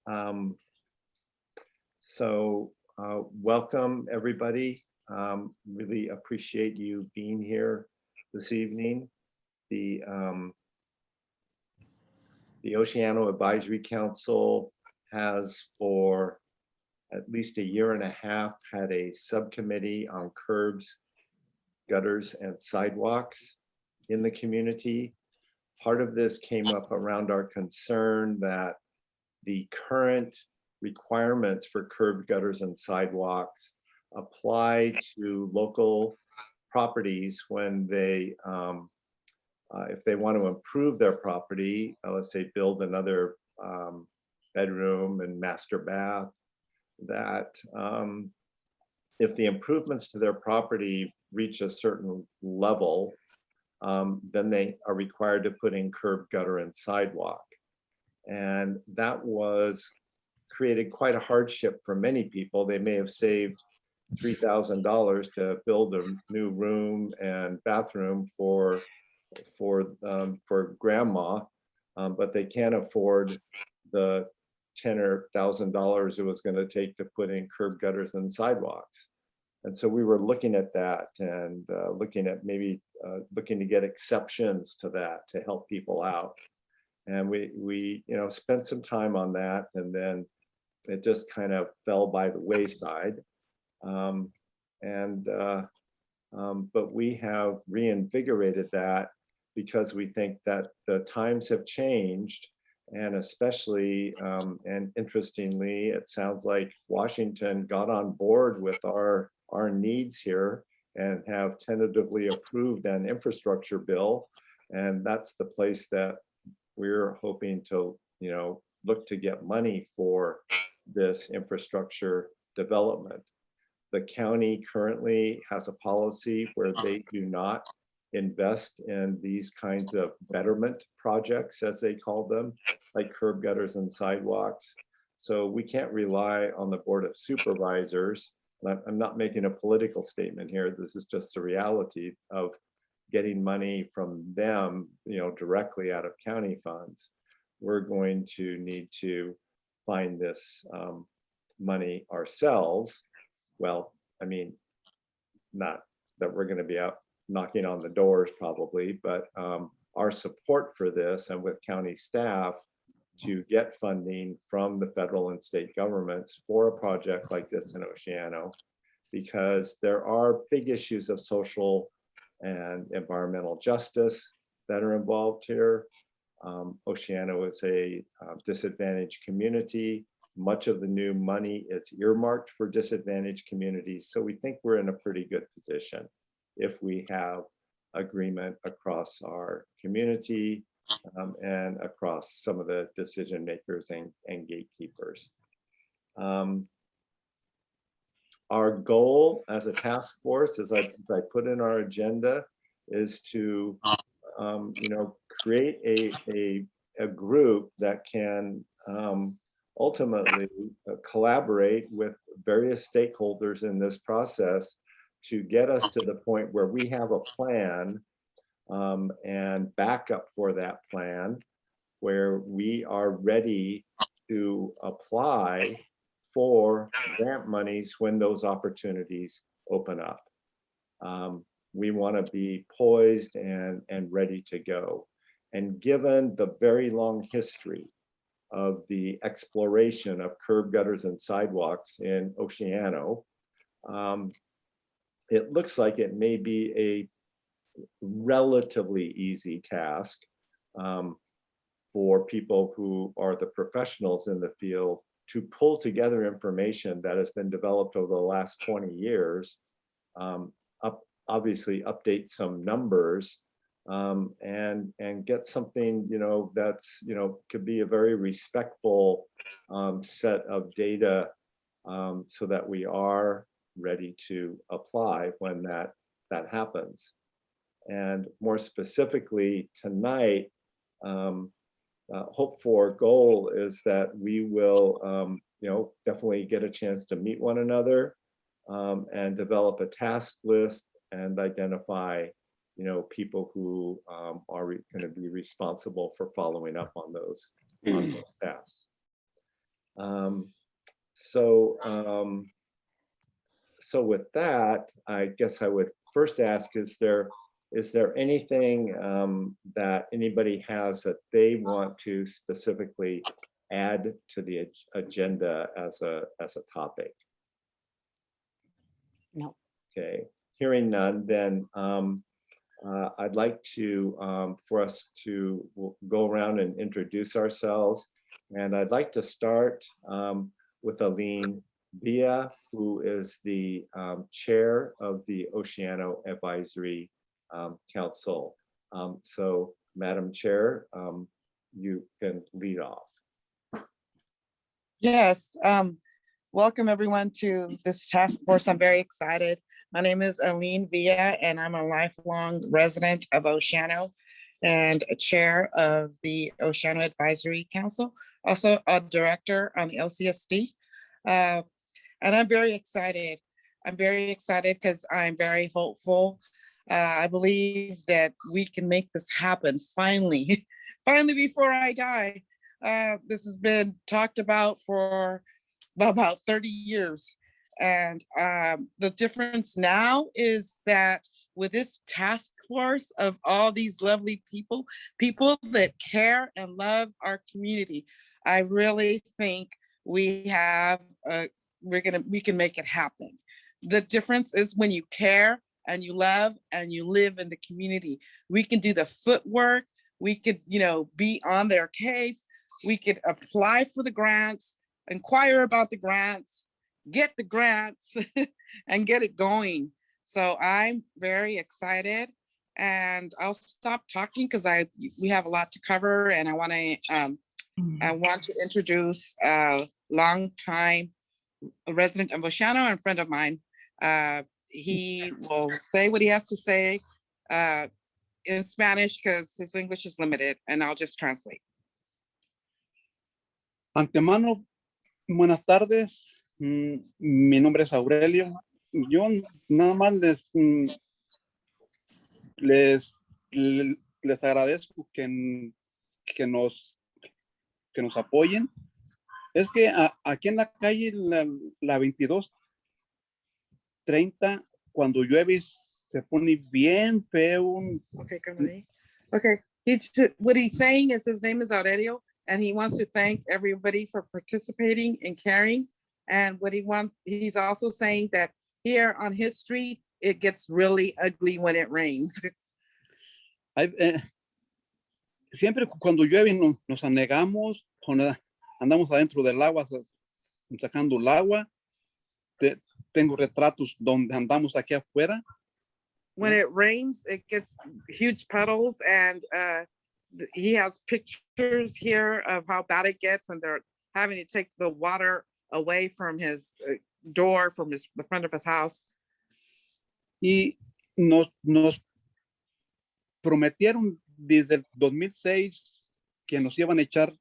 Um, welcome everybody. Really appreciate you being here this evening. The Oceano Advisory Council has for at least a year and a half had a subcommittee on curbs, gutters, and sidewalks in the community. Part of this came up around our concern that the current requirements for curb, gutters, and sidewalks apply to local properties when they, if they want to improve their property, let's say build another bedroom and master bath, that if the improvements to their property reach a certain level, then they are required to put in curb, gutter, and sidewalk. And that was created quite a hardship for many people. They may have saved $3,000 to build a new room and bathroom for grandma, but they can't afford the $10,000 it was going to take to put in curb, gutters, and sidewalks. And so we were looking at that and looking at maybe looking to get exceptions to that to help people out. And we spent some time on that, and then it just kind of fell by the wayside. But we have reinvigorated that because we think that the times have changed, and especially and interestingly, it sounds like Washington got on board with our needs here and have tentatively approved an infrastructure bill, and that's the place that we're hoping to, look to get money for this infrastructure development. The county currently has a policy where they do not invest in these kinds of betterment projects, as they call them, like curb, gutters, and sidewalks. So we can't rely on the Board of Supervisors. I'm not making a political statement here. This is just the reality of getting money from them, directly out of county funds. We're going to need to find this money ourselves. Well, I mean, not that we're going to be out knocking on the doors probably, but our support for this and with county staff to get funding from the federal and state governments for a project like this in Oceano, because there are big issues of social and environmental justice that are involved here. Oceano is a disadvantaged community. Much of the new money is earmarked for disadvantaged communities. So we think we're in a pretty good position if we have agreement across our community and across some of the decision makers and gatekeepers. Our goal as a task force, as I put in our agenda, is to create a group that can ultimately collaborate with various stakeholders in this process to get us to the point where we have a plan and backup for that plan, where we are ready to apply for grant monies when those opportunities open up. We want to be poised and ready to go. And given the very long history of the exploration of curb, gutters, and sidewalks in Oceano, it looks like it may be a relatively easy task for people who are the professionals in the field to pull together information that has been developed over the last 20 years, obviously update some numbers, and get something, that's, could be a very respectful set of data, so that we are ready to apply when that happens. And more specifically tonight, hope for goal is that we will, definitely get a chance to meet one another and develop a task list and identify, people who are going to be responsible for following up on those tasks. So with that, I guess I would first ask, is there anything that anybody has that they want to specifically add to the agenda as a topic? No. Okay, hearing none, then I'd like to for us to go around and introduce ourselves, and I'd like to start with Aline Villa, who is the chair of the Oceano Advisory Council. So, Madam Chair, you can lead off. Yes, welcome everyone to this task force. I'm very excited. My name is Aline Villa, and I'm a lifelong resident of Oceano and a chair of the Oceano Advisory Council, also a director on the LCSD. And I'm very excited. I'm very excited because I'm very hopeful. I believe that we can make this happen finally, finally before I die. This has been talked about for about 30 years. And the difference now is that with this task force of all these lovely people that care and love our community, I really think we have we can make it happen. The difference is when you care and you love and you live in the community. We can do the footwork. We could, be on their case. We could apply for the grants, inquire about the grants, get the grants, and get it going. So I'm very excited, and I'll stop talking because we have a lot to cover, and I want to introduce a longtime resident of Oceano and friend of mine. He will say what he has to say in Spanish because his English is limited, and I'll just translate. Antemano, buenas tardes. Mi nombre es Aurelio. Yo nada más les agradezco que nos apoyen. Es que aquí en la calle, la 2230, cuando llueve, se pone bien feo. Okay, okay. What he's saying is his name is Aurelio, and he wants to thank everybody for participating and caring. And he's also saying that here on his street, it gets really ugly when it rains. Siempre cuando llueve nos anegamos, andamos adentro del agua, sacando el agua. Tengo retratos donde andamos aquí afuera. When it rains, it gets huge puddles, and he has pictures here of how bad it gets, and they're having to take the water away from his door, from the front of his house. Y nos prometieron desde el 2006 que nos iban a echar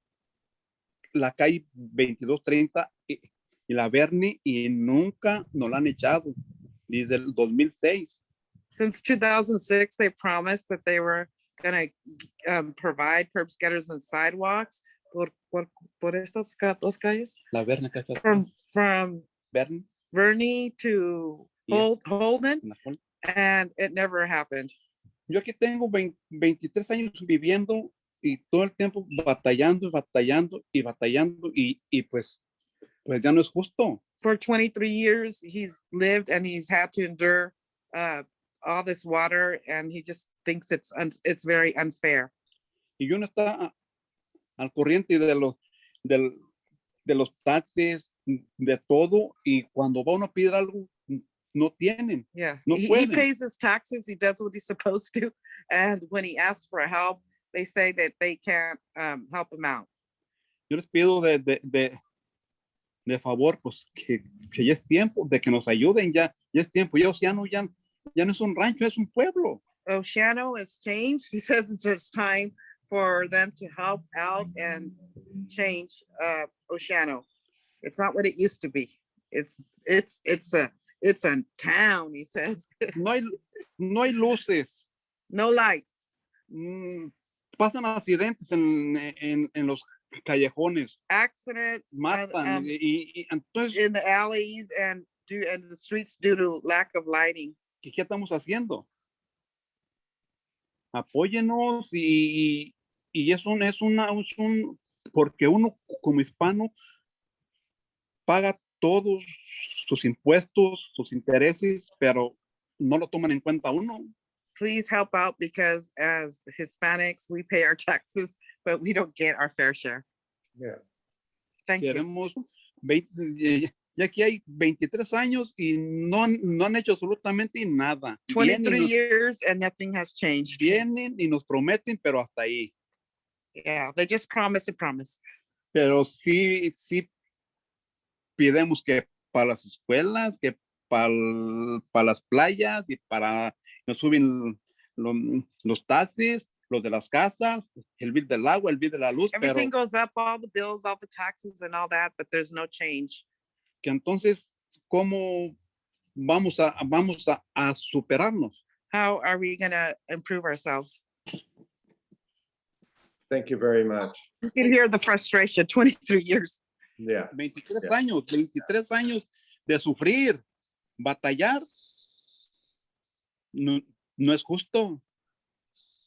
la calle 2230 y la Bernie, y nunca nos la han echado desde el 2006. Since 2006, they promised that they were going to provide curb gutters and sidewalks por estas dos calles. La Bernie, from Verney to Holden, and it never happened. Yo aquí tengo 23 años viviendo y todo el tiempo batallando y pues ya no es justo. For 23 years, he's lived and he's had to endure all this water, and he just thinks it's very unfair. Y yo no está al corriente de los taxes, de todo, y cuando va uno a pedir algo, no tienen. Yeah, no he pays his taxes, he does what he's supposed to, and when he asks for help, they say that they can't help him out. Yo les pido de favor, pues que ya es tiempo de que nos ayuden, ya es tiempo. Ya Oceano ya no es un rancho, es un pueblo. Oceano has changed. He says it's time for them to help out and change Oceano. It's not what it used to be. It's a town, he says. No hay luces. No lights. Pasan accidentes en callejones, accidents matan. Y entonces, in the alleys and the streets due to lack of lighting. ¿qué estamos haciendo? Apóyenos y es un, porque uno como hispano paga todos sus impuestos, sus intereses, pero no lo toman en cuenta uno. Please help out because as Hispanics, we pay our taxes, but we don't get our fair share. Yeah. Thank you. Queremos 20, ya que hay 23 años y no han hecho absolutamente nada. 23 years and nothing has changed. Vienen y nos prometen, pero hasta ahí. Yeah, they just promise and promise. Pero sí pidemos que para las escuelas, que para las playas y para nos suben los taxes, los de las casas, el bill del agua, el bill de la luz, pero Everything goes up, all the bills, all the taxes and all that, but there's no change. que entonces, ¿cómo vamos a superarnos? How are we gonna improve ourselves? Thank you very much. You can hear the frustration, 23 years. Yeah. 23 Yeah. años, 23 años de sufrir, batallar, no es justo.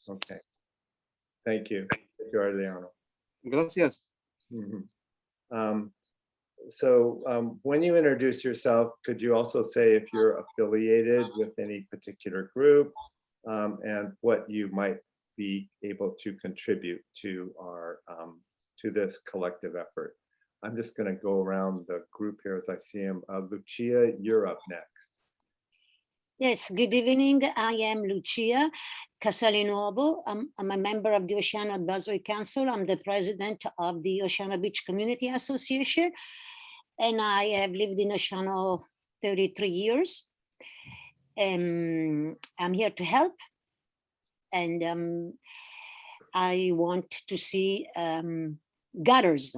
Okay. Thank you. Thank you, Arleano. Gracias. Mhm. When you introduce yourself, could you also say if you're affiliated with any particular group and what you might be able to contribute to our to this collective effort? I'm just going to go around the group here as I see them. Lucia, you're up next. Yes, good evening. I am Lucia Casalinuovo. I'm a member of the Oceano Advisory Council. I'm the president of the Oceano Beach Community Association, and I have lived in Oceano 33 years. I'm here to help, and I want to see gutters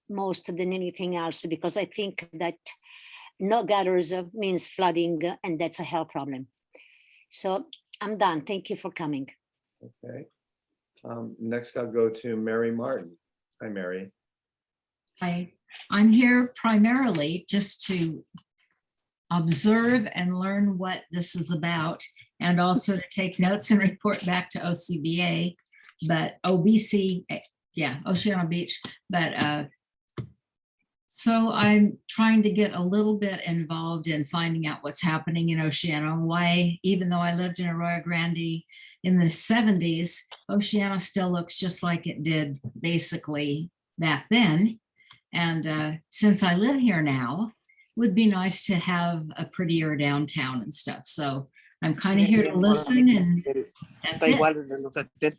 most than anything else, because I think that no gutters means flooding, and that's a hell problem. So I'm done. Thank you for coming. Okay. Next, I'll go to Mary Martin. Hi, Mary. Hi, I'm here primarily just to observe and learn what this is about, and also to take notes and report back to OCBA, but OBC, yeah, Oceano Beach. But so I'm trying to get a little bit involved in finding out what's happening in Oceano, why, even though I lived in Arroyo Grande in the 70s, Oceano still looks just like it did basically back then. And since I live here now, it would be nice to have a prettier downtown and stuff. So I'm kind of here to listen, and that's it.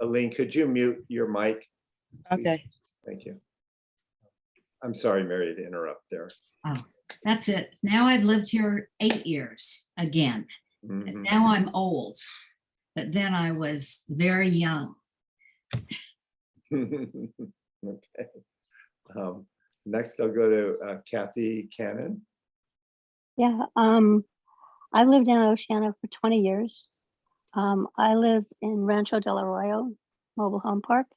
Aline, could you mute your mic? Okay. Thank you. I'm sorry, Mary, to interrupt there. Oh, that's it. Now I've lived here 8 years again. And Mhm. now I'm old, but then I was very young. Okay. Next, I'll go to Kathy Cannon. Yeah, I lived in Oceano for 20 years. I live in Rancho del Arroyo Mobile Home Park,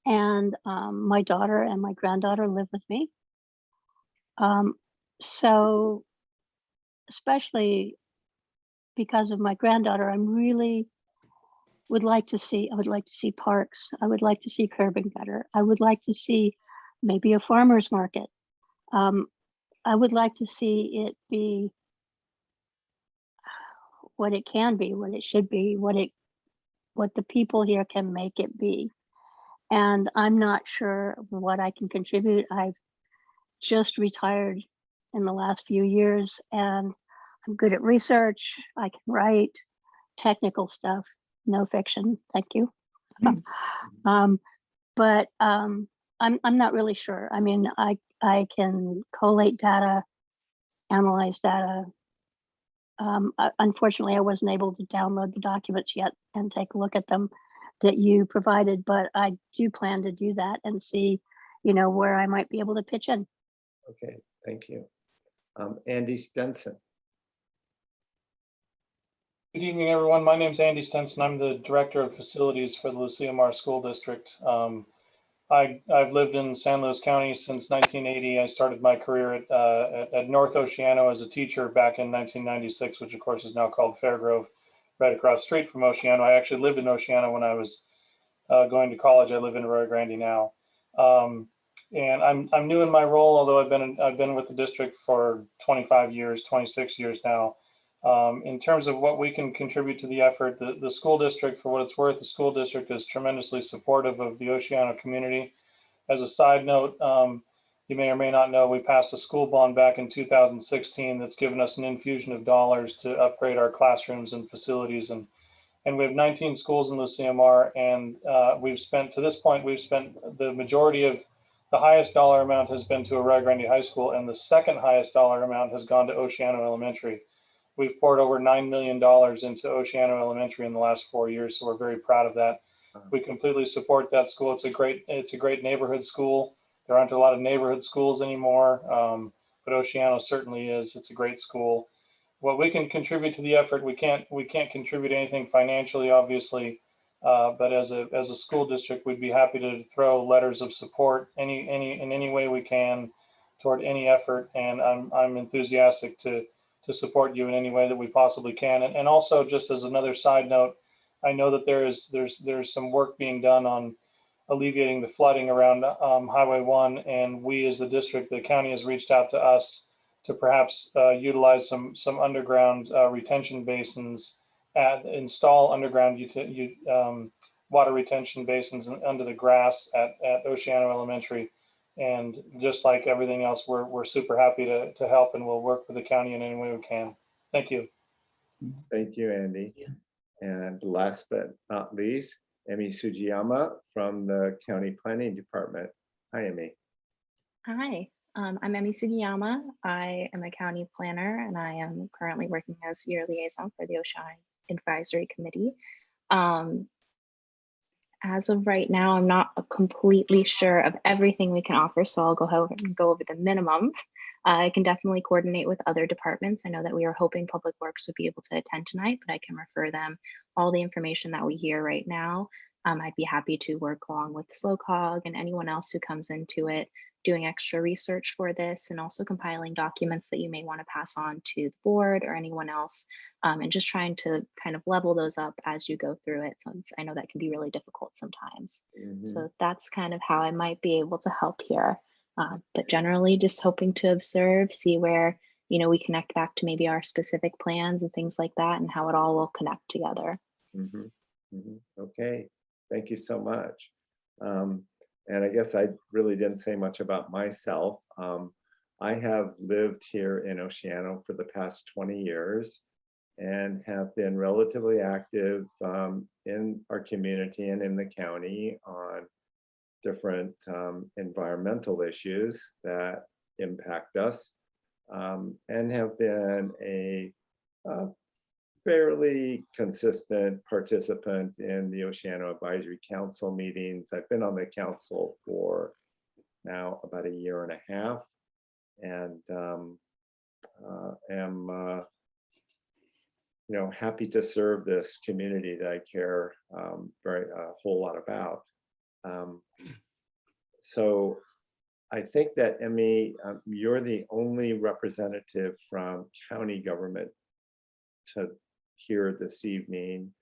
and my daughter and my granddaughter live with me. So especially because of my granddaughter, I would like to see parks. I would like to see curb and gutter. I would like to see maybe a farmer's market. I would like to see it be what it can be, what it should be, what the people here can make it be. And I'm not sure what I can contribute. I've just retired in the last few years, and I'm good at research. I can write technical stuff, no fiction. Thank you. But I'm not really sure. I mean, I can collate data, analyze data. Unfortunately, I wasn't able to download the documents yet and take a look at them that you provided, but I do plan to do that and see, where I might be able to pitch in. Okay, thank you. Andy Stenson. Good evening, everyone. My name is Andy Stenson. I'm the Director of Facilities for the Lucia Mar School District. I've lived in San Luis County since 1980. I started my career at North Oceano as a teacher back in 1996, which of course is now called Fairgrove, right across the street from Oceano. I actually lived in Oceano when I was going to college. I live in Arroyo Grande now. And I'm new in my role, although I've been with the district for 25 years, 26 years now. In terms of what we can contribute to the effort, the school district, for what it's worth, the school district is tremendously supportive of the Oceano community. As a side note, you may or may not know, we passed a school bond back in 2016 that's given us an infusion of dollars to upgrade our classrooms and facilities. And we have 19 schools in Lucia Mar, and we've spent, to this point, we've spent the majority of the highest dollar amount has been to Arroyo Grande High School, and the second highest dollar amount has gone to Oceano Elementary. We've poured over $9 million into Oceano Elementary in the last 4 years, so we're very proud of that. We completely support that school. It's a great neighborhood school. There aren't a lot of neighborhood schools anymore, but Oceano certainly is. It's a great school. What we can contribute to the effort, we can't contribute anything financially, obviously, but as a school district, we'd be happy to throw letters of support in any way we can toward any effort, and I'm enthusiastic to support you in any way that we possibly can. And also, just as another side note, I know that there's some work being done on alleviating the flooding around Highway 1, and we as the district, the county has reached out to us to perhaps utilize some underground retention basins, install underground water retention basins under the grass at Oceano Elementary. And just like everything else, we're super happy to help, and we'll work with the county in any way we can. Thank you. Thank you, Andy. And last but not least, Emi Sujiyama from the County Planning Department. Hi, Emi. Hi, I'm Emi Sugiyama. I am a county planner, and I am currently working as your liaison for the Ocean Advisory Committee. As of right now, I'm not completely sure of everything we can offer, so I'll go over the minimum. I can definitely coordinate with other departments. I know that we are hoping Public Works would be able to attend tonight, but I can refer them all the information that we hear right now. I'd be happy to work along with SLOCOG and anyone else who comes into it, doing extra research for this, and also compiling documents that you may want to pass on to the board or anyone else, and just trying to kind of level those up as you go through it, since I know that can be really difficult sometimes. So that's kind of how I might be able to help here. But generally just hoping to observe, see where, we connect back to maybe our specific plans and things like that, and how it all will connect together. Okay, thank you so much. And I guess I really didn't say much about myself. I have lived here in Oceano for the past 20 years and have been relatively active in our community and in the county on different environmental issues that impact us, and have been a fairly consistent participant in the Oceano Advisory Council meetings. I've been on the council for now about 1.5 years, and am happy to serve this community that I care a whole lot about. So I think that, Emi, you're the only representative from county government to here this evening.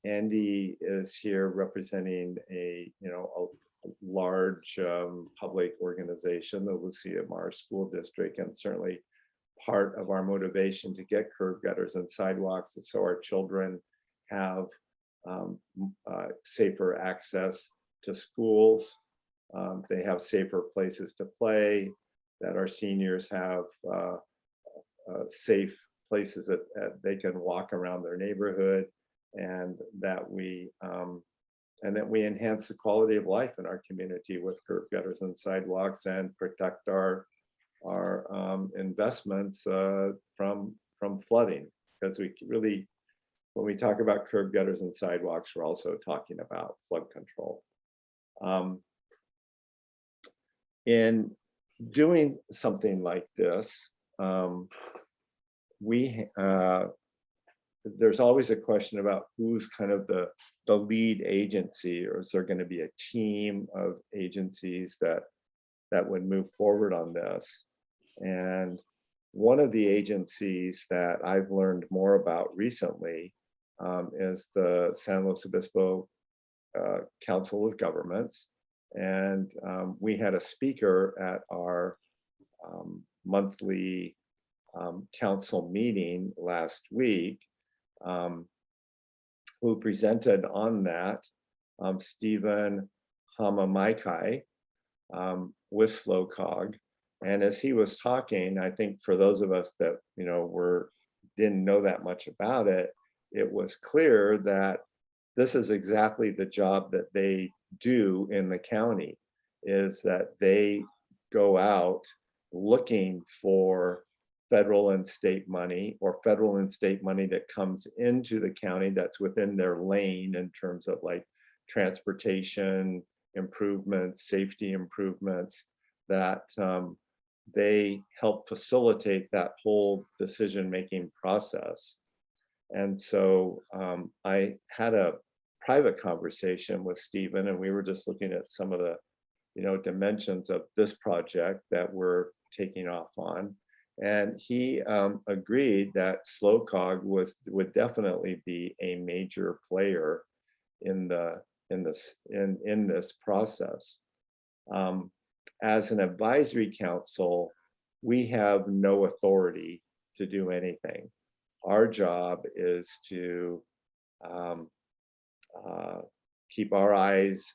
Andy is here representing a large public organization, the Lucia Mar School District, and certainly part of our motivation to get curb gutters and sidewalks, and so our children have safer access to schools. They have safer places to play, that our seniors have safe places that they can walk around their neighborhood, and that we enhance the quality of life in our community with curb gutters and sidewalks, and protect our investments from flooding, because we really, when we talk about curb gutters and sidewalks, we're also talking about flood control. In doing something like this, we there's always a question about who's kind of the lead agency, or is there going to be a team of agencies that would move forward on this? And one of the agencies that I've learned more about recently is the San Luis Obispo Council of Governments. And we had a speaker at our monthly council meeting last week who presented on that, Stephen Hamamaikai with SLOCOG. And as he was talking, I think for those of us that, you know, didn't know that much about it, it was clear that this is exactly the job that they do in the county, is that they go out looking for federal and state money, or federal and state money that comes into the county that's within their lane in terms of like transportation improvements, safety improvements, that they help facilitate that whole decision-making process. And so I had a private conversation with Stephen, and we were just looking at some of the, you know, dimensions of this project that we're taking off on. And he agreed that SLOCOG would definitely be a major player in this process. As an advisory council, we have no authority to do anything. Our job is to keep our eyes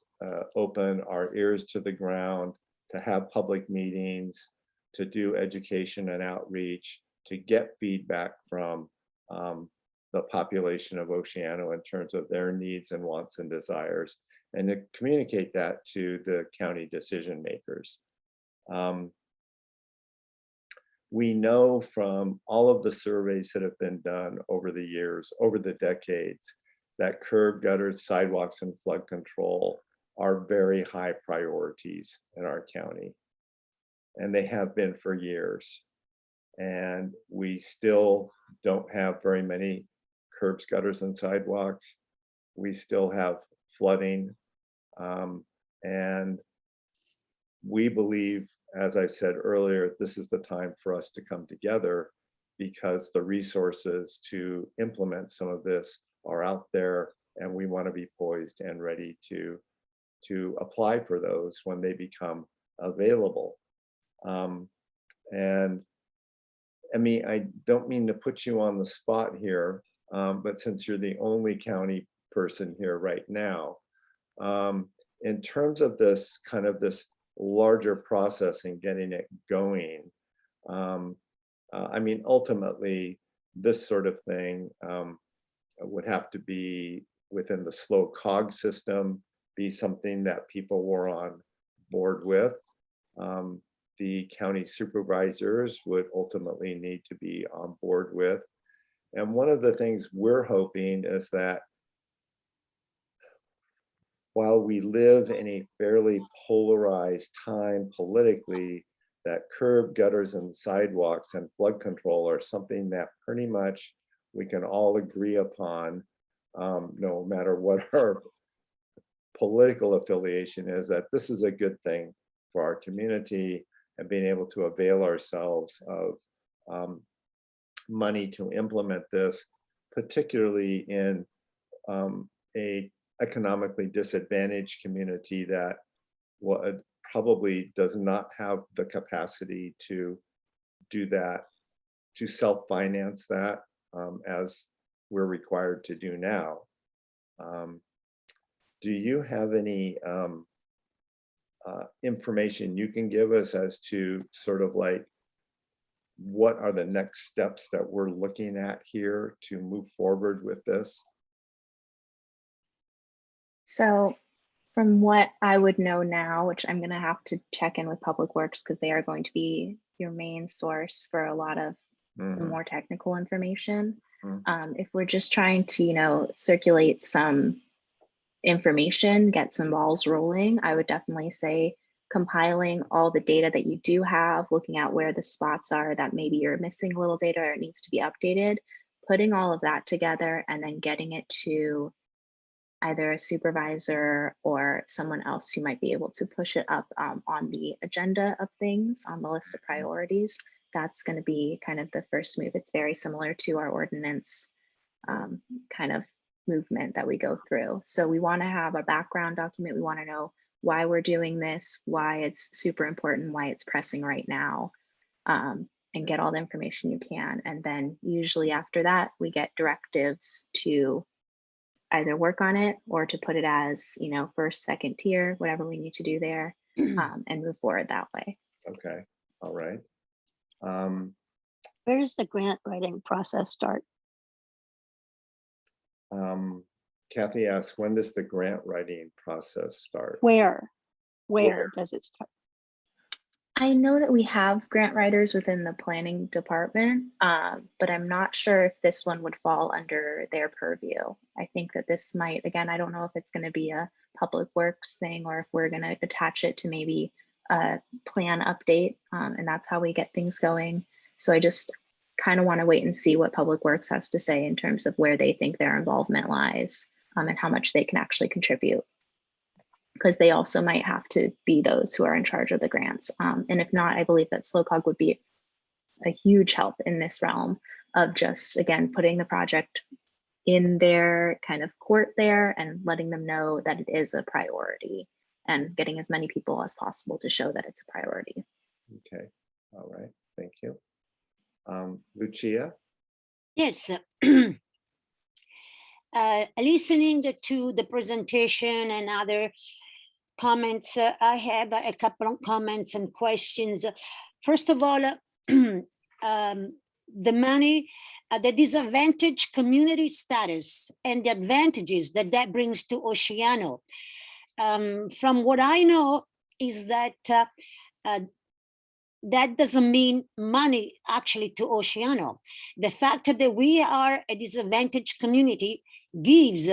open, our ears to the ground, to have public meetings, to do education and outreach, to get feedback from the population of Oceano in terms of their needs and wants and desires, and to communicate that to the county decision makers. We know from all of the surveys that have been done over the years, over the decades, that curb, gutters, sidewalks, and flood control are very high priorities in our county. And they have been for years. And we still don't have very many curbs, gutters, and sidewalks. We still have flooding. And we believe, as I said earlier, this is the time for us to come together, because the resources to implement some of this are out there, and we want to be poised and ready to apply for those when they become available. And I mean, I don't mean to put you on the spot here, but since you're the only county person here right now, in terms of this kind of this larger process and getting it going, I mean, ultimately, this sort of thing would have to be within the SLOCOG system, be something that people were on board with. The county supervisors would ultimately need to be on board with. And one of the things we're hoping is that while we live in a fairly polarized time politically, that curb, gutters, and sidewalks and flood control are something that pretty much we can all agree upon, no matter what our political affiliation is, that this is a good thing for our community, and being able to avail ourselves of money to implement this, particularly in a economically disadvantaged community that probably does not have the capacity to do that, to self-finance that, as we're required to do now. Do you have any information you can give us as to sort of like what are the next steps that we're looking at here to move forward with this? So from what I would know now, which I'm going to have to check in with Public Works because they are going to be your main source for a lot of the more technical information. If we're just trying to, you know, circulate some information, get some balls rolling, I would definitely say compiling all the data that you do have, looking at where the spots are that maybe you're missing a little data or it needs to be updated, putting all of that together and then getting it to either a supervisor or someone else who might be able to push it up on the agenda of things, on the list of priorities. That's going to be kind of the first move. It's very similar to our ordinance kind of movement that we go through. So we want to have a background document. We want to know why we're doing this, why it's super important, why it's pressing right now, and get all the information you can. And then usually after that, we get directives to either work on it or to put it as, you know, first, second tier, whatever we need to do there, and move forward that way. Okay, all right. Where does the grant writing process start? Kathy asks, when does the grant writing process start? Where Where? does it start? I know that we have grant writers within the planning department, but I'm not sure if this one would fall under their purview. I think that this might, again, I don't know if it's going to be a public works thing or if we're going to attach it to maybe a plan update, and that's how we get things going. So I just kind of want to wait and see what public works has to say in terms of where they think their involvement lies, and how much they can actually contribute, because they also might have to be those who are in charge of the grants. And if not, I believe that SLOCOG would be a huge help in this realm of just, again, putting the project in their kind of court there and letting them know that it is a priority and getting as many people as possible to show that it's a priority. Okay, all right, thank you. Lucia? Yes. Listening to the presentation and other comments, I have a couple of comments and questions. First of all, the money, the disadvantaged community status and the advantages that that brings to Oceano. From what I know is that that doesn't mean money actually to Oceano. The fact that we are a disadvantaged community gives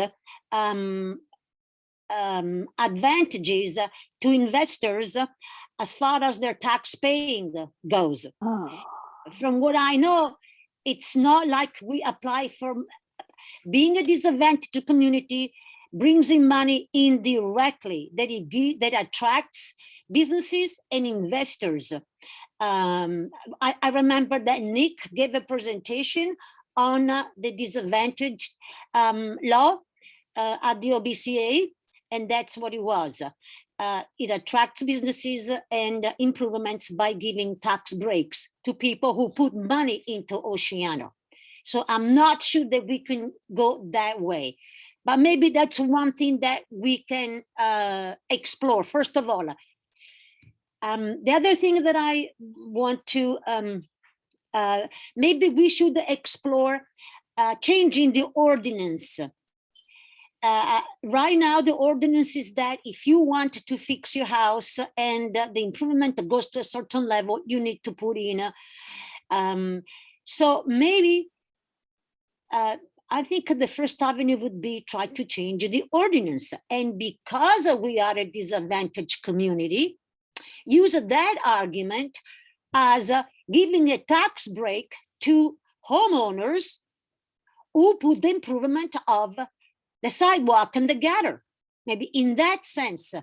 advantages to investors as far as their tax paying goes. Oh, From what I know, it's not like we apply for being a disadvantaged community brings in money indirectly, that attracts businesses and investors. I remember that Nick gave a presentation on the disadvantaged law at the OBCA, and that's what it was. It attracts businesses and improvements by giving tax breaks to people who put money into Oceano. So I'm not sure that we can go that way, but maybe that's one thing that we can explore. First of all, the other thing that I want to, maybe we should explore changing the ordinance. Right now, the ordinance is that if you want to fix your house and the improvement goes to a certain level, you need to put in. So maybe I think the first avenue would be try to change the ordinance. And because we are a disadvantaged community, use that argument as giving a tax break to homeowners who put the improvement of the sidewalk and the gutter. Maybe in that sense,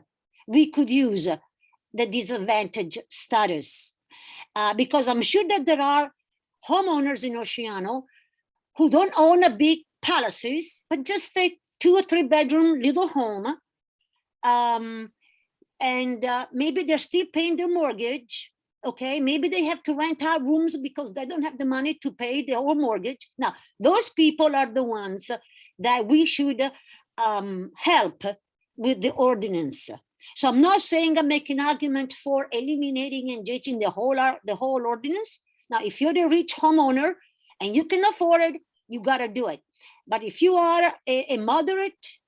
we could use the disadvantaged status, because I'm sure that there are homeowners in Oceano who don't own a big palaces, but just a 2 or 3 bedroom little home. And maybe they're still paying their mortgage. Okay, maybe they have to rent out rooms because they don't have the money to pay the whole mortgage. Now, those people are the ones that we should help with the ordinance. So I'm not saying I'm making an argument for eliminating and changing the whole ordinance. Now, if you're the rich homeowner and you can afford it, you got to do it. But if you are a moderate,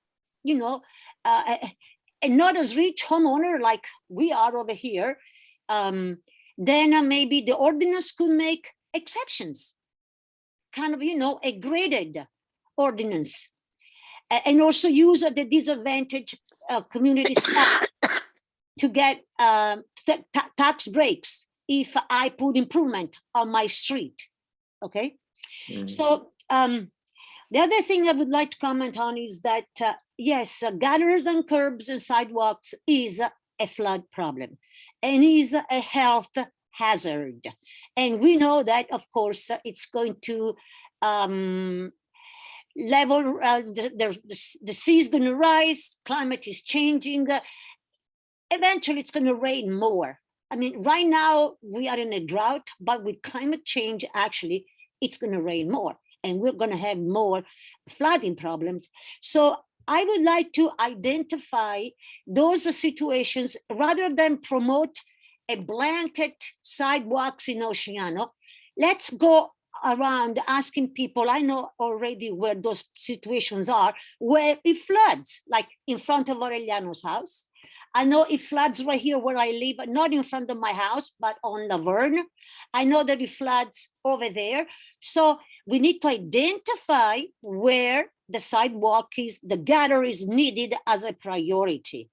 you know, and not as rich homeowner like we are over here, then maybe the ordinance could make exceptions, kind of, you know, a graded ordinance, and also use the disadvantaged community staff to get tax breaks if I put improvement on my street. Okay, so The other thing I would like to comment on is that, yes, gutters and curbs and sidewalks is a flood problem and is a health hazard. And we know that, of course, it's going to level, the sea is going to rise, climate is changing. Eventually, it's going to rain more. I mean, right now we are in a drought, but with climate change, actually, it's going to rain more. And we're going to have more flooding problems. So I would like to identify those situations rather than promote a blanket sidewalks in Oceano. Let's go around asking people, I know already where those situations are, where it floods, like in front of Aureliano's house. I know it floods right here where I live, not in front of my house, but on Laverne. I know that it floods over there. So we need to identify where the sidewalk is, the gutter is needed as a priority.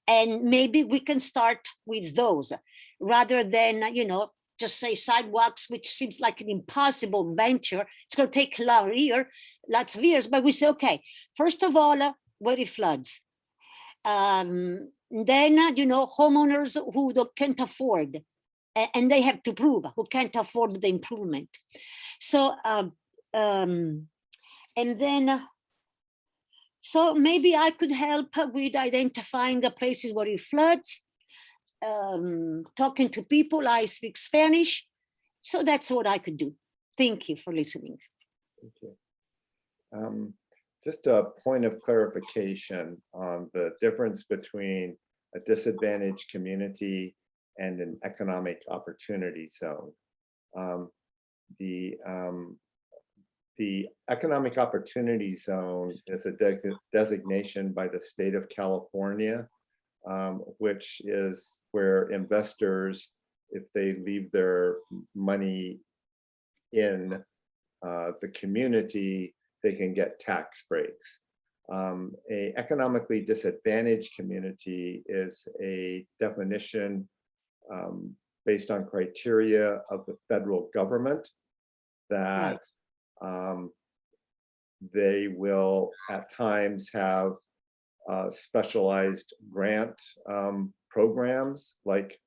And maybe we can start with those rather than, just say sidewalks, which seems like an impossible venture. It's going to take lots of years, but we say, okay, first of all, where it floods. Then, homeowners who can't afford, and they have to prove who can't afford the improvement. So, and then, so maybe I could help with identifying the places where it floods, talking to people. I speak Spanish. So that's what I could do. Thank you for listening. Thank you. Just a point of clarification on the difference between a disadvantaged community and an economic opportunity zone. The economic opportunity zone is a designation by the state of California, which is where investors, if they leave their money in the community, they can get tax breaks. A economically disadvantaged community is a definition based on criteria of the federal government that they will at times have specialized grant programs like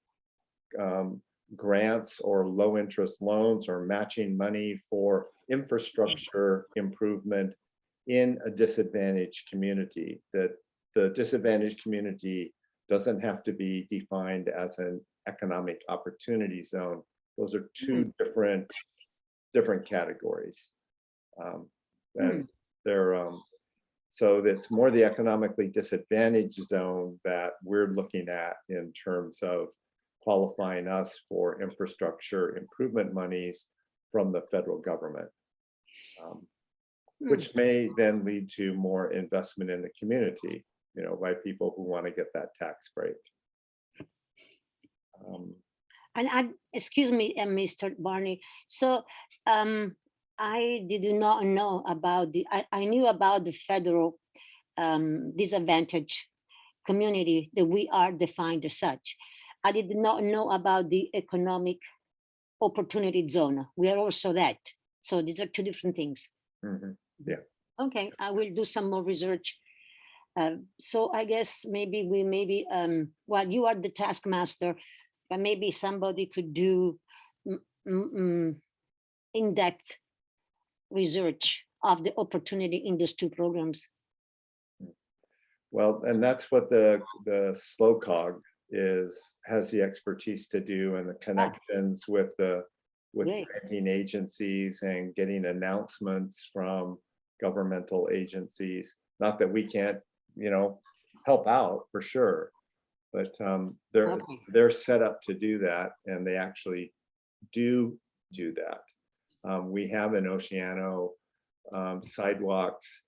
grants or low interest loans or matching money for infrastructure improvement in a disadvantaged community. That the disadvantaged community doesn't have to be defined as an economic opportunity zone. Those are two different categories. And they're so that's more the economically disadvantaged zone that we're looking at in terms of qualifying us for infrastructure improvement monies from the federal government, which may then lead to more investment in the community, by people who want to get that tax break. And excuse me, Mr. Barney. So I did not know about I knew about the federal disadvantaged community that we are defined as such. I did not know about the economic opportunity zone. We are also that. So these are two different things. Yeah. Okay, I will do some more research. So I guess maybe well, you are the taskmaster, but maybe somebody could do in-depth research of the opportunity in those two programs. Well, and that's what the SLOCOG has the expertise to do, and the connections with granting agencies and getting announcements from governmental agencies. Not that we can't, help out for sure, but they're set up to do that, and they actually do that. We have in Oceano sidewalks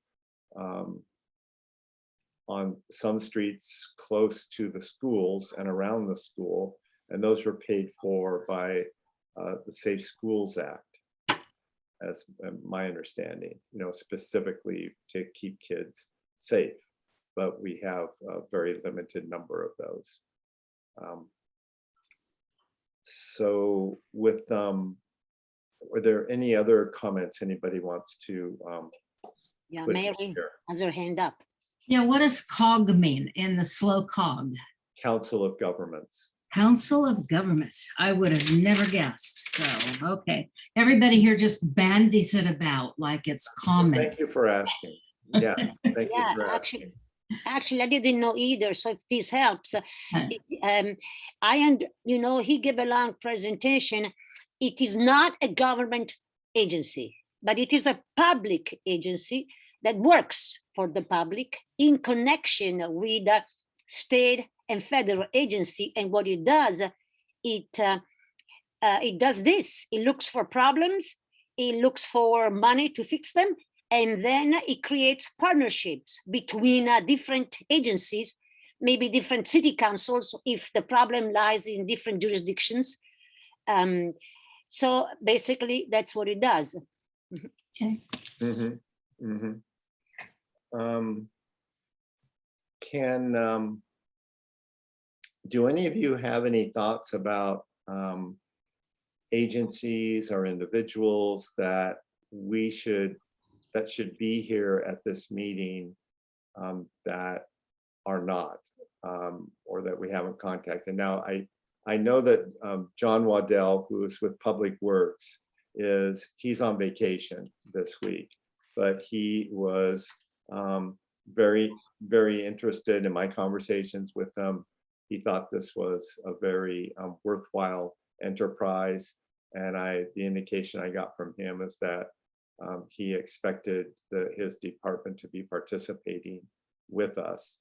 on some streets close to the schools and around the school, and those were paid for by the Safe Schools Act, as my understanding, specifically to keep kids safe. But we have a very limited number of those. So with Were there any other comments anybody wants to Yeah, put in Mary here? has her hand up. Yeah, what does COG mean in the slow COG? Council of Governments. Council of Government. I would have never guessed. So, okay. Everybody here just bandies it about like it's common. Thank you for asking. Yes, thank you Yeah, for actually, asking. actually, I didn't know either. So if this helps, Right. he gave a long presentation. It is not a government agency, but it is a public agency that works for the public in connection with the state and federal agency. And what it does, it does this. It looks for problems. It looks for money to fix them. And then it creates partnerships between different agencies, maybe different city councils, if the problem lies in different jurisdictions. So basically, that's what it does. Okay. Mhm, mhm. Do any of you have any thoughts about agencies or individuals that should be here at this meeting that are not, or that we haven't contacted? Now, I know that John Waddell, who is with Public Works, he's on vacation this week, but he was very, very interested in my conversations with him. He thought this was a very worthwhile enterprise. And the indication I got from him is that he expected his department to be participating with us.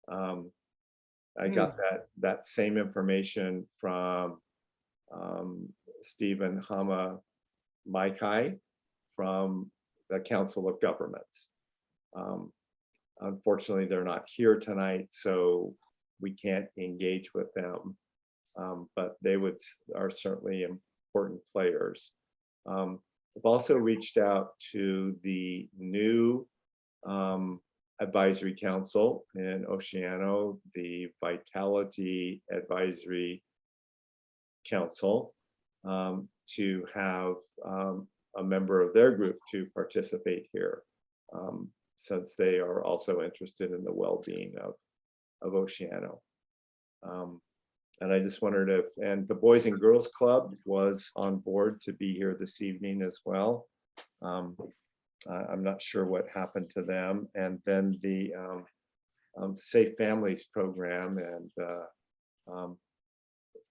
I got that same information from Stephen Hama Maikai from the Council of Governments. Unfortunately, they're not here tonight, so we can't engage with them, but they are certainly important players. I've also reached out to the new advisory council in Oceano, the Vitality Advisory Council, to have a member of their group to participate here, since they are also interested in the well-being of Oceano. And I just wondered and the Boys and Girls Club was on board to be here this evening as well. I'm not sure what happened to them. And then the Safe Families Program and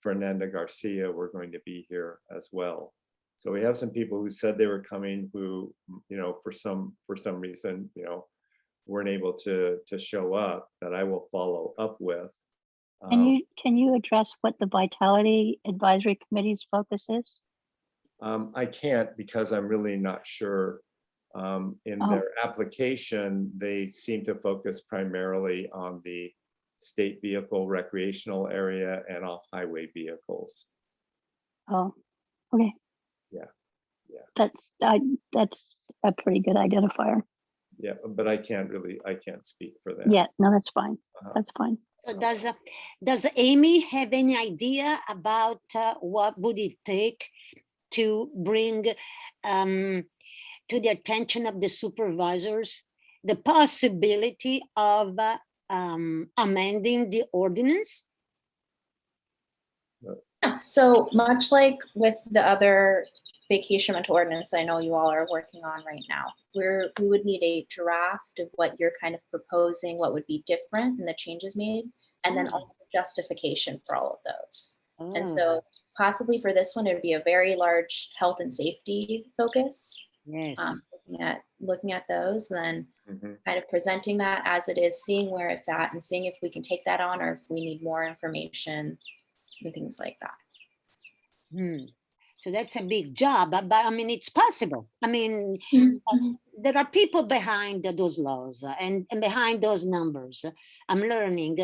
Fernanda Garcia were going to be here as well. So we have some people who said they were coming who, for some reason, weren't able to show up, that I will follow up with. Can you address what the Vitality Advisory Committee's focus is? I can't, because I'm really not sure. In their application, they seem to focus primarily on the state vehicle recreational area and off-highway vehicles. Oh, okay. Yeah. That's a pretty good identifier. Yeah, but I can't speak for them. Yeah, no, that's fine. That's fine. So does Amy have any idea about what would it take to bring to the attention of the supervisors the possibility of amending the ordinance? Yeah, so much like with the other vacation rental ordinance I know you all are working on right now, we would need a draft of what you're kind of proposing, what would be different and the changes made, and then also justification for all of those. And so possibly for this one, it would be a very large health and safety focus. Yes. Looking at those, then kind of presenting that as it is, seeing where it's at and seeing if we can take that on or if we need more information and things like that. So that's a big job, but I mean, it's possible. I mean, there are people behind those laws and behind those numbers. I'm learning.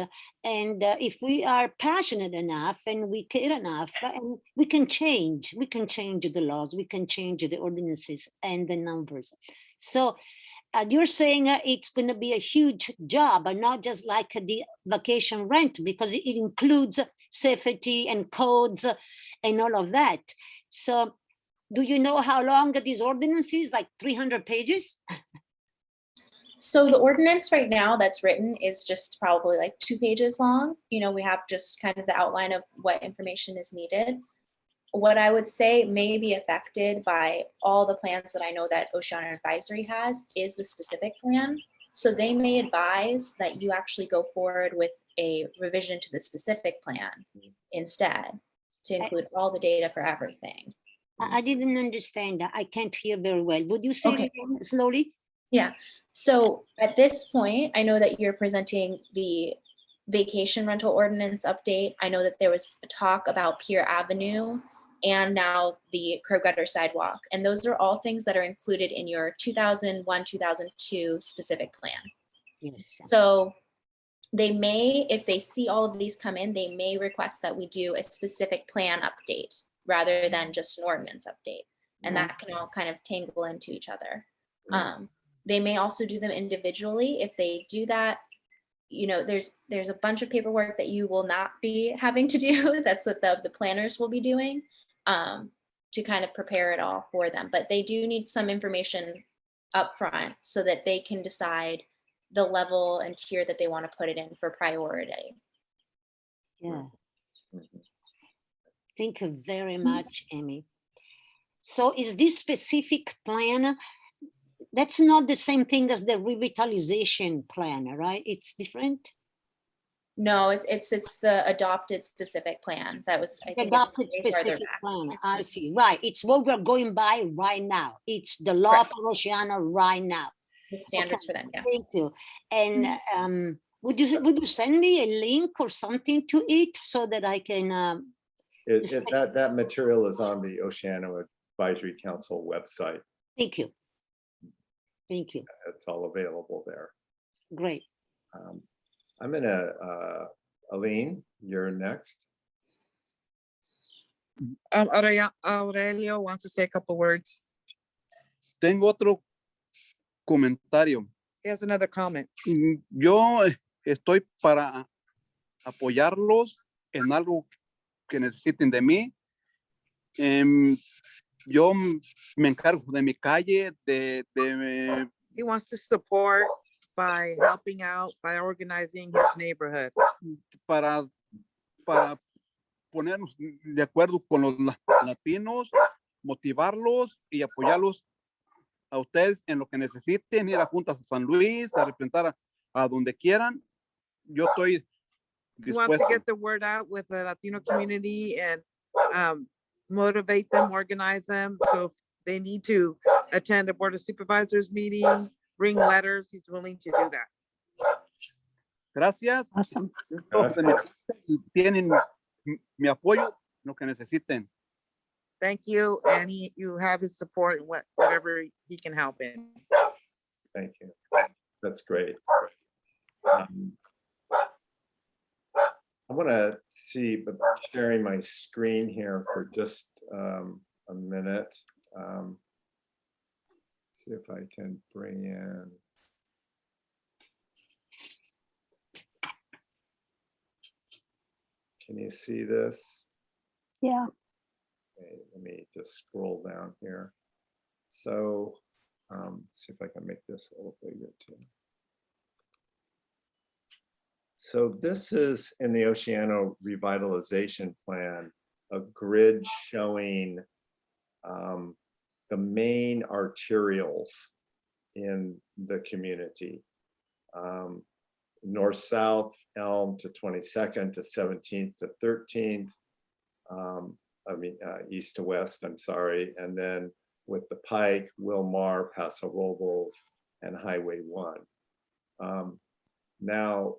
And if we are passionate enough and we care enough, and we can change the laws, we can change the ordinances and the numbers. So you're saying it's going to be a huge job, and not just like the vacation rent, because it includes safety and codes and all of that. So Do you know how long this ordinance is? Like 300 pages? So the ordinance right now that's written is just probably like 2 pages long. You know, we have just kind of the outline of what information is needed. What I would say may be affected by all the plans that I know that Oceana Advisory has is the specific plan. So they may advise that you actually go forward with a revision to the specific plan instead to include all the data for everything. I didn't understand that. I can't hear very well. Would you say Okay. it again slowly? Yeah. So at this point, I know that you're presenting the vacation rental ordinance update. I know that there was talk about Pier Avenue and now the curb gutter sidewalk. And those are all things that are included in your 2001, 2002 specific plan. Yes. So they may, if they see all of these come in, they may request that we do a specific plan update rather than just an ordinance update. And Right. that can all kind of tangle into each other. Right. They may also do them individually. If they do that, you know, there's a bunch of paperwork that you will not be having to do. That's what the planners will be doing to kind of prepare it all for them. But they do need some information up front so that they can decide the level and tier that they want to put it in for priority. Yeah. Mhm. Thank you very much, Amy. So is this specific plan, that's not the same thing as the revitalization plan, right? It's different? No, it's the adopted specific plan. That was, I The think it's adopted way farther specific back. plan, I see, right. It's what we're going by right now. It's the law Correct. for Oceana right now. The standards Okay, for them, yeah. Thank you. And would you send me a link or something to it so that I can, That material is on the Oceana Advisory Council website. thank you. Thank you. It's all available there. Great. I'm gonna, Aline, you're next. Aurelio wants to say a couple words. Tengo otro comentario. He has another comment. Yo estoy para apoyarlos en algo que necesiten de mí. Yo me encargo de mi calle, He wants to support by helping out, by organizing his neighborhood. para ponernos de acuerdo con los latinos, motivarlos y apoyarlos a ustedes en lo que necesiten, ir a juntas a San Luis, a representar a donde quieran. Yo estoy He wants to dispuesto. get the word out with the Latino community and motivate them, organize them. So if they need to attend a Board of Supervisors meeting, bring letters, he's willing to do that. Gracias. Awesome. Tienen mi apoyo, lo que necesiten. Thank you, and you have his support in whatever he can help in. Thank you. That's great. I want to see, sharing my screen here for just a minute. See if I can bring in. Can you see this? Yeah. Okay, let me just scroll down here. So see if I can make this a little bigger too. So this is in the Oceano Revitalization Plan, a grid showing the main arterials in the community. North-south, Elm to 22nd to 17th to 13th. East to west, I'm sorry. And then with the Pike, Wilmar, Paso Robles, and Highway 1. Now,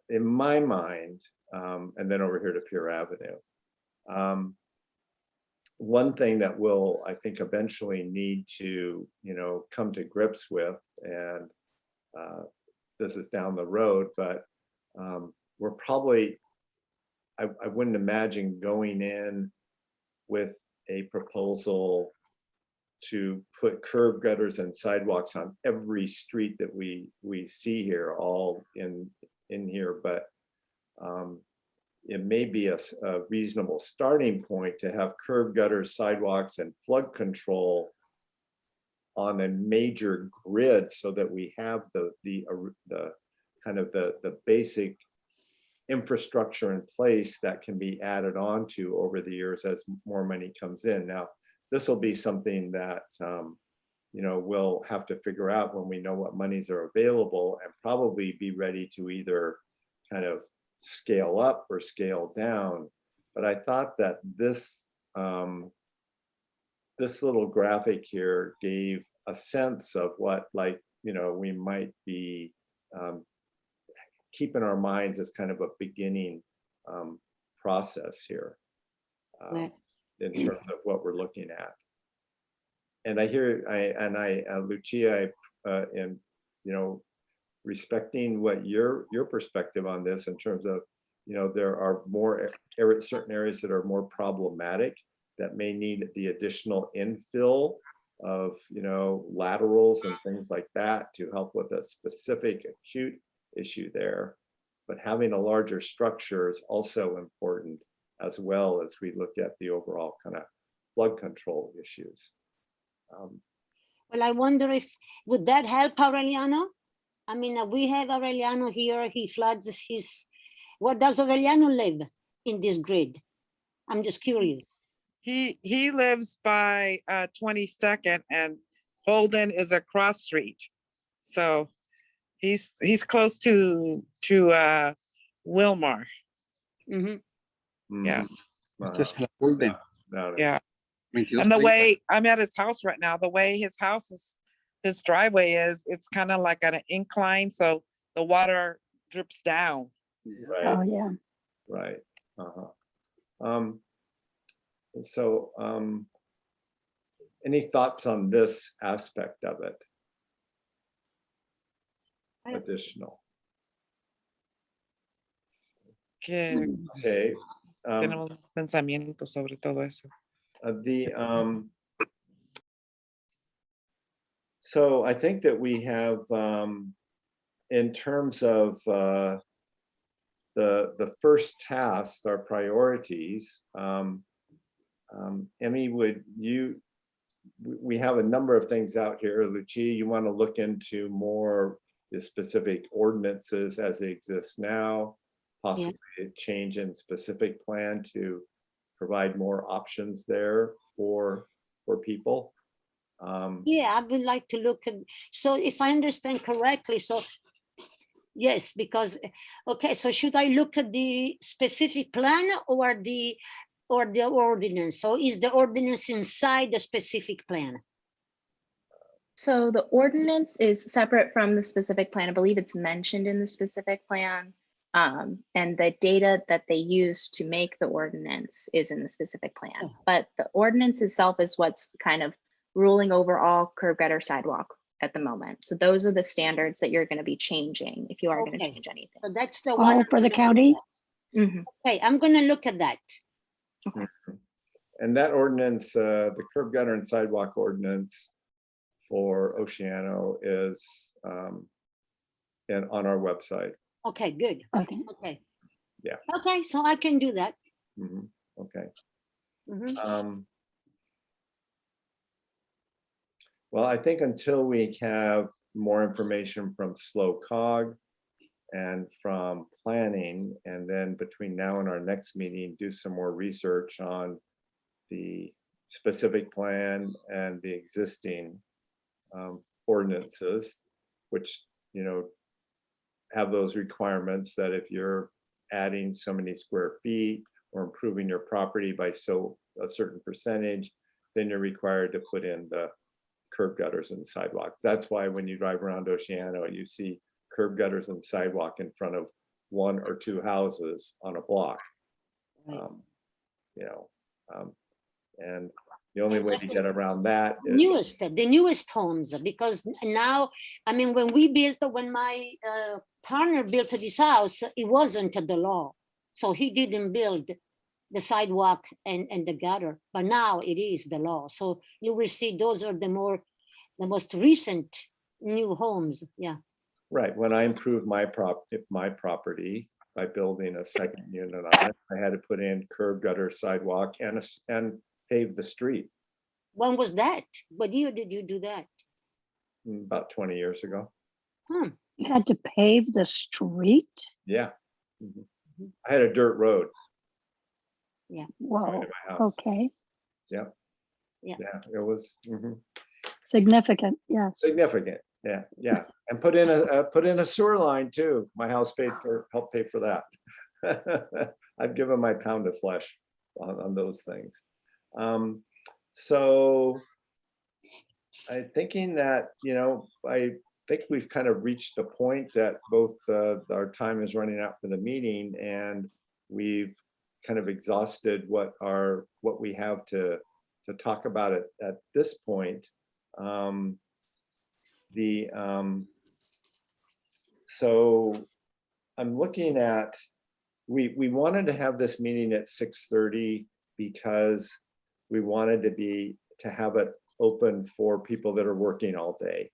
in my mind, and then over here to Pier Avenue, one thing that we'll, I think, eventually need to, come to grips with, and this is down the road, but we're probably, I wouldn't imagine going in with a proposal to put curb gutters and sidewalks on every street that we see here, all in here, but it may be a reasonable starting point to have curb gutters, sidewalks, and flood control on a major grid, so that we have the kind of the basic infrastructure in place that can be added on to over the years as more money comes in. Now, this will be something that we'll have to figure out when we know what monies are available, and probably be ready to either kind of scale up or scale down. But I thought that this little graphic here gave a sense of what, we might be keep in our minds as kind of a beginning process here in terms of what we're looking at. And I hear, Lucia, in respecting what your perspective on this in terms of, there are more certain areas that are more problematic that may need the additional infill of, laterals and things like that to help with a specific acute issue there. But having a larger structure is also important, as well as we look at the overall kind of flood control issues. Well, I wonder if, would that help Aureliano? I mean, we have Aureliano here, he floods where does Aureliano live in this grid? I'm just curious. He lives by 22nd, and Holden is a cross street. So he's close to Wilmar. Mm-hmm. Yes. Just la Golden. Yeah. 22, And the 30. way I'm at his house right now, the way his house is, his driveway is, it's kind of like at an incline, so the water drips down. Right. Oh, yeah. Right. Any thoughts on this aspect of it? Additional. Que Okay. tenemos pensamientos sobre todo eso. So I think that we have, in terms of the first task, our priorities, Emmy, we have a number of things out here. Lucia, you want to look into more the specific ordinances as they exist now, possibly a change in specific plan to provide more options there for people. Yeah, I would like to look at, so if I understand correctly, so yes, because, okay, so should I look at the specific plan or the ordinance? So is the ordinance inside the specific plan? So the ordinance is separate from the specific plan. I believe it's mentioned in the specific plan. And the data that they use to make the ordinance is in the specific plan. But the ordinance itself is what's kind of ruling over all curb gutter sidewalk at the moment. So those are the standards that you're going to be changing if you are going to change anything. So that's the one. Oh, for the county? Okay, I'm going to look at that. Okay. And that ordinance, the curb gutter and sidewalk ordinance for Oceano is on our website. Okay, good. Okay. Okay. Yeah. Okay, so I can do that. Okay. Mhm. Well, I think until we have more information from SLOCOG and from planning, and then between now and our next meeting, do some more research on the specific plan and the existing ordinances, which, have those requirements that if you're adding so many square feet or improving your property by a certain percentage, then you're required to put in the curb gutters and sidewalks. That's why when you drive around Oceano, you see curb gutters and sidewalk in front of one or two houses on a block. And the only way to get around that is The newest homes, because now, I mean, when my partner built this house, it wasn't the law. So he didn't build the sidewalk and the gutter, but now it is the law. So you will see those are the most recent new homes. Yeah. right. When I improved my property, by building a second unit on it. I had to put in curb, gutter, sidewalk, and pave the street When was that? What year did you do that? about 20 years ago. Hmm. You had to pave the street? Yeah. Mhm. I had a dirt road going Whoa, to my house. okay, Yeah, it was significant, yes. significant. Yeah. And put in a sewer line too. My house helped pay for that. I've given my pound of flesh on those things. So I'm thinking that, I think we've kind of reached the point that both our time is running out for the meeting, and we've kind of exhausted what we have to talk about at this point. So I'm looking at, we wanted to have this meeting at 6:30 because we wanted to have it open for people that are working all day.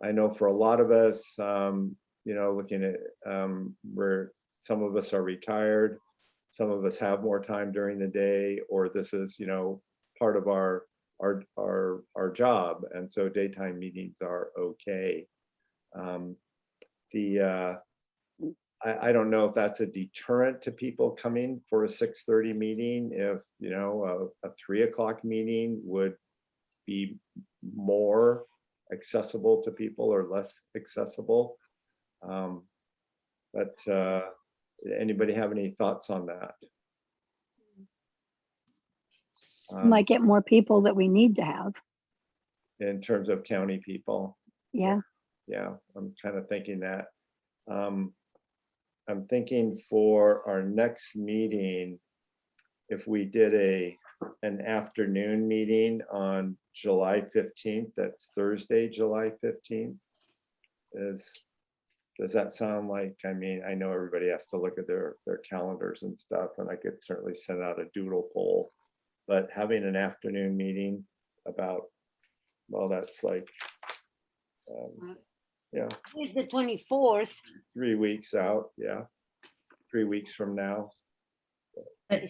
I know for a lot of us, looking at where some of us are retired, some of us have more time during the day, or this is, part of our job. And so daytime meetings are okay. I don't know if that's a deterrent to people coming for a 6:30 meeting. If, a 3 o'clock meeting would be more accessible to people or less accessible. But anybody have any thoughts on that? Might get more people that we need to have, In terms of county people? yeah. Yeah, I'm kind of thinking that. I'm thinking for our next meeting, if we did an afternoon meeting on July 15th, that's Thursday, July 15th. Does that sound like, I know everybody has to look at their calendars and stuff, and I could certainly send out a doodle poll, but having an afternoon meeting about, well, that's like, It's the 24th. 3 weeks out, 3 weeks from now. But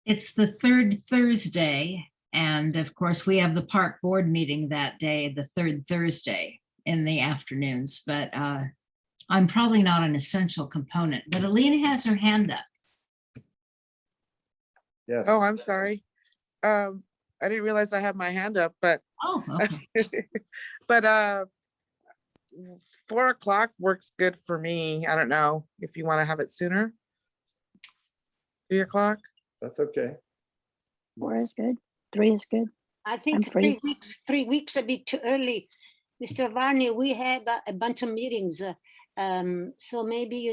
it's the third Thursday. And of course, we have the park board meeting that day, the third Thursday in the afternoons. But I'm probably not an essential component. But Aline has her hand up. Yes. Oh, I'm sorry. I didn't realize I had my hand up, but Oh, okay. but 4 o'clock works good for me. I don't know if you want to have it sooner. 3 o'clock. That's okay. 4 is good, 3 is good. I I'm think free. 3 weeks a bit too early. Mr. Varney, we had a bunch of meetings. So maybe,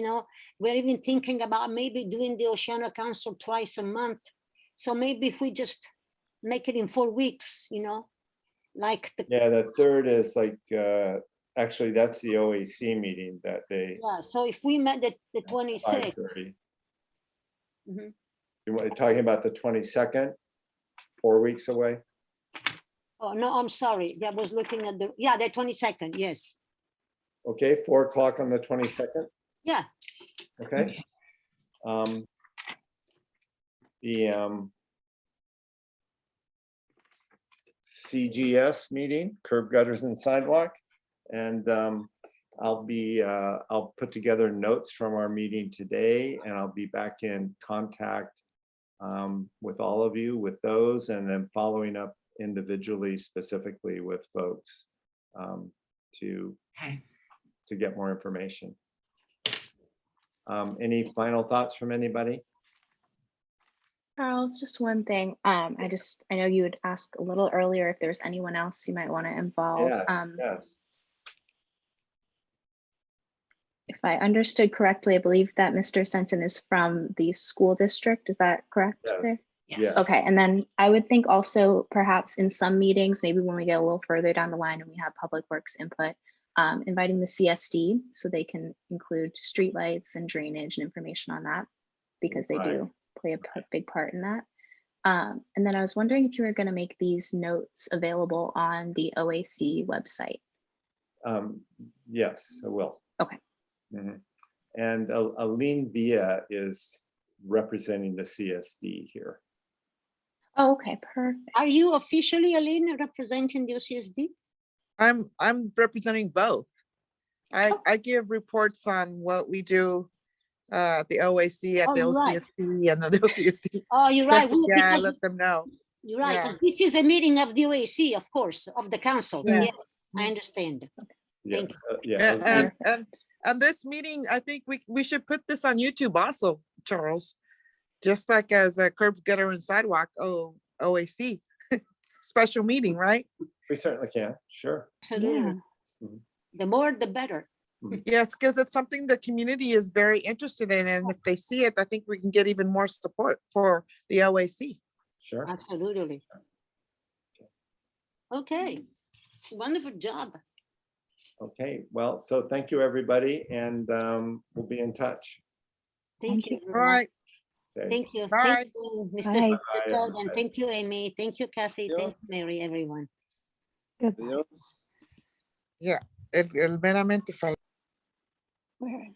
we're even thinking about maybe doing the Oceano Council twice a month. So maybe if we just make it in 4 weeks, like The third is like, actually, that's the OAC meeting that day. yeah, so if we met the 26th. 5:30. Mhm. You're talking about the 22nd, 4 weeks away? Oh, no, I'm sorry. I was looking at the 22nd, yes. Okay, 4 o'clock on the 22nd, Yeah, okay? The CGS meeting, curb gutters and sidewalk. And I'll put together notes from our meeting today, and I'll be back in contact with all of you with those, and then following up individually, specifically with folks to get more information. Any final thoughts from anybody? Charles, just one thing. I know you would ask a little earlier if there's anyone else you might want to involve. Yes. If I understood correctly, I believe that Mr. Sensen is from the school district. Is that correct? there? Yes. Okay, and then I would think also perhaps in some meetings, maybe when we get a little further down the line and we have public works input, inviting the CSD so they can include streetlights and drainage and information on that, because they do play a big part in that. And then I was wondering if you were going to make these notes available on the OAC website. Yes, I will. Okay. Mhm. And Aline Villa is representing the CSD here. Oh, okay, perfect. Are you officially, Aline, representing the OCSD? I'm representing both. I give reports on what we do, the OAC at the Oh, right. OCSD and the OCSD. Oh, you're right. session. Yeah, I Because let them know. you're right. Yeah. This is a meeting of the OAC, of course, of the council. Yeah. Yes, I understand. Yeah, Thank you. yeah. And this meeting, I think we should put this on YouTube also, Charles. Just like as a curb gutter and sidewalk, OAC special meeting, right? We certainly can, sure. Absolutely. Mhm. The more, the better. Yes, because it's something the community is very interested in, and if they see it, I think we can get even more support for the OAC. Sure. Absolutely. Okay, wonderful job. Okay, well, so thank you, everybody, and we'll be in touch. Thank Thank you. you. All right. Okay. Thank you. Bye. Thank you, Mr. Bye. Sold, and everybody. thank you, Amy. Thank you, Kathy. Yeah. Thank you, Mary, everyone. Goodbye. Adiós. El meramente Where is